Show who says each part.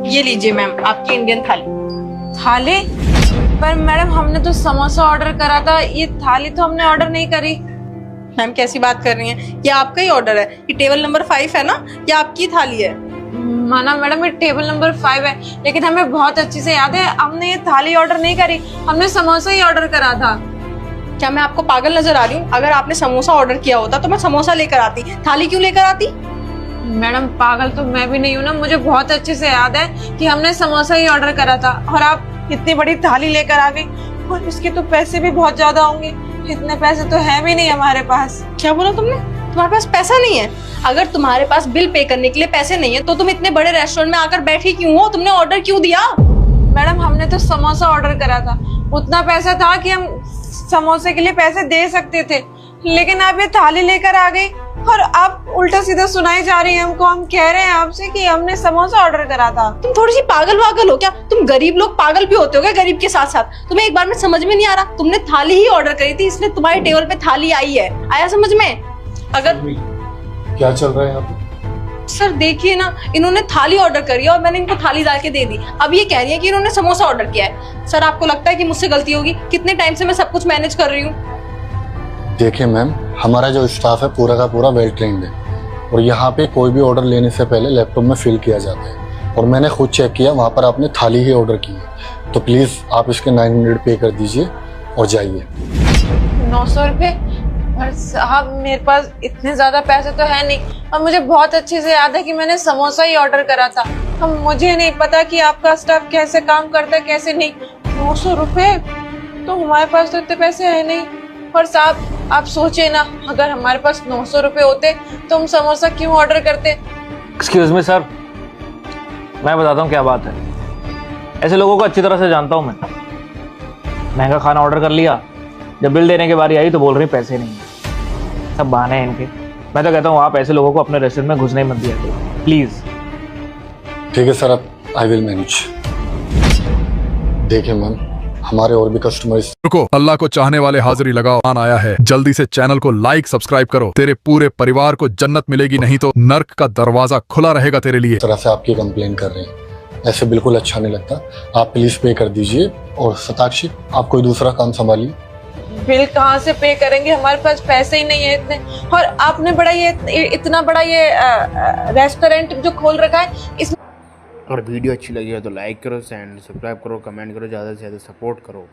Speaker 1: ये लीजिए मैम आपकी इंडियन थाली।
Speaker 2: थाली? पर मैडम हमने तो समोसा ऑर्डर करा था, ये थाली तो हमने ऑर्डर नहीं करी।
Speaker 1: मैम कैसी बात कर रही हैं, ये आपका ही ऑर्डर है, ये टेबल नंबर 5 है ना, ये आपकी थाली है।
Speaker 2: माना मैडम ये टेबल नंबर 5 है, लेकिन हमें बहुत अच्छे से याद है हमने ये थाली ऑर्डर नहीं करी, हमने समोसा ही ऑर्डर करा था।
Speaker 1: क्या मैं आपको पागल नजर आ रही हूँ? अगर आपने समोसा ऑर्डर किया होता तो मैं समोसा लेकर आती, थाली क्यों लेकर आती?
Speaker 2: मैडम पागल तो मैं भी नहीं हूँ ना, मुझे बहुत अच्छे से याद है कि हमने समोसा ही ऑर्डर करा था और आप इतनी बड़ी थाली लेकर आ गई, और इसके तो पैसे भी बहुत ज्यादा होंगे, इतने पैसे तो है भी नहीं हमारे पास।
Speaker 1: क्या बोला तुमने? तुम्हारे पास पैसा नहीं है? अगर तुम्हारे पास बिल पे करने के लिए पैसे नहीं है तो तुम इतने बड़े रेस्टोरेंट में आकर बैठी क्यों हो? तुमने ऑर्डर क्यों दिया?
Speaker 2: मैडम हमने तो समोसा ऑर्डर करा था, उतना पैसा था कि हम समोसे के लिए पैसे दे सकते थे, लेकिन आप ये थाली लेकर आ गई और आप उल्टा सीधा सुनाई जा रही है हमको। हम कह रहे हैं आपसे कि हमने समोसा ऑर्डर करा था।
Speaker 1: तुम थोड़ी सी पागल वागल हो क्या? तुम गरीब लोग पागल भी होते हो क्या गरीब के साथ साथ? तुम्हें एक बार में समझ में नहीं आ रहा? तुमने थाली ही ऑर्डर करी थी, इसलिए तुम्हारे टेबल पे थाली आई है। आया समझ में? अगर
Speaker 3: क्या चल रहा है यहाँ पे?
Speaker 1: सर देखिए ना, इन्होंने थाली ऑर्डर करी है और मैंने इनको थाली डाल के दे दी। अब ये कह रही है कि इन्होंने समोसा ऑर्डर किया है। सर आपको लगता है कि मुझसे गलती होगी? कितने टाइम से मैं सब कुछ मैनेज कर रही हूँ।
Speaker 3: देखिए मैम, हमारा जो स्टाफ है पूरा का पूरा वेल ट्रेन्ड है और यहाँ पे कोई भी ऑर्डर लेने से पहले लैपटॉप में फिल किया जाता है और मैंने खुद चेक किया, वहाँ पर आपने थाली ही ऑर्डर की है। तो प्लीज़ आप इसके 900 पे कर दीजिए और जाइए।
Speaker 2: 900 रुपए? पर साहब मेरे पास इतने ज्यादा पैसे तो है नहीं, और मुझे बहुत अच्छे से याद है कि मैंने समोसा ही ऑर्डर करा था। हम मुझे नहीं पता कि आपका स्टाफ कैसे काम करता है कैसे नहीं। 900 रुपए? तो हमारे पास तो इतने पैसे है नहीं। और साहब आप सोचे ना, अगर हमारे पास 900 रुपए होते तो हम समोसा क्यों ऑर्डर करते?
Speaker 4: एक्सक्यूज मी सर, मैं बताता हूँ क्या बात है। ऐसे लोगों को अच्छी तरह से जानता हूँ मैं। महंगा खाना ऑर्डर कर लिया, जब बिल देने की बारी आई तो बोल रही पैसे नहीं है। सब बहाने हैं इनके। मैं तो कहता हूँ आप ऐसे लोगों को अपने रेस्टोरेंट में घुसने ही मत दिया करो प्लीज।
Speaker 3: ठीक है सर, अब आई विल मैनेज। देखिए मैम, हमारे और भी कस्टमर्स।
Speaker 5: रुको, अल्लाह को चाहने वाले हाजिरी लगाओ, आन आया है। जल्दी से चैनल को लाइक सब्सक्राइब करो, तेरे पूरे परिवार को जन्नत मिलेगी, नहीं तो नर्क का दरवाजा खुला रहेगा तेरे लिए।
Speaker 3: इस तरह से आपकी कंप्लेन कर रहे हैं, ऐसे बिल्कुल अच्छा नहीं लगता। आप प्लीज पे कर दीजिए और शताक्षी आप कोई दूसरा काम संभालिए।
Speaker 2: बिल कहाँ से पे करेंगे, हमारे पास पैसे ही नहीं है इतने। और आपने बड़ा ये इतना बड़ा ये रेस्टोरेंट जो खोल रखा है, इस
Speaker 6: और वीडियो अच्छी लगी है तो लाइक करो, एंड सब्सक्राइब करो, कमेंट करो, ज़्यादा से ज़्यादा सपोर्ट करो।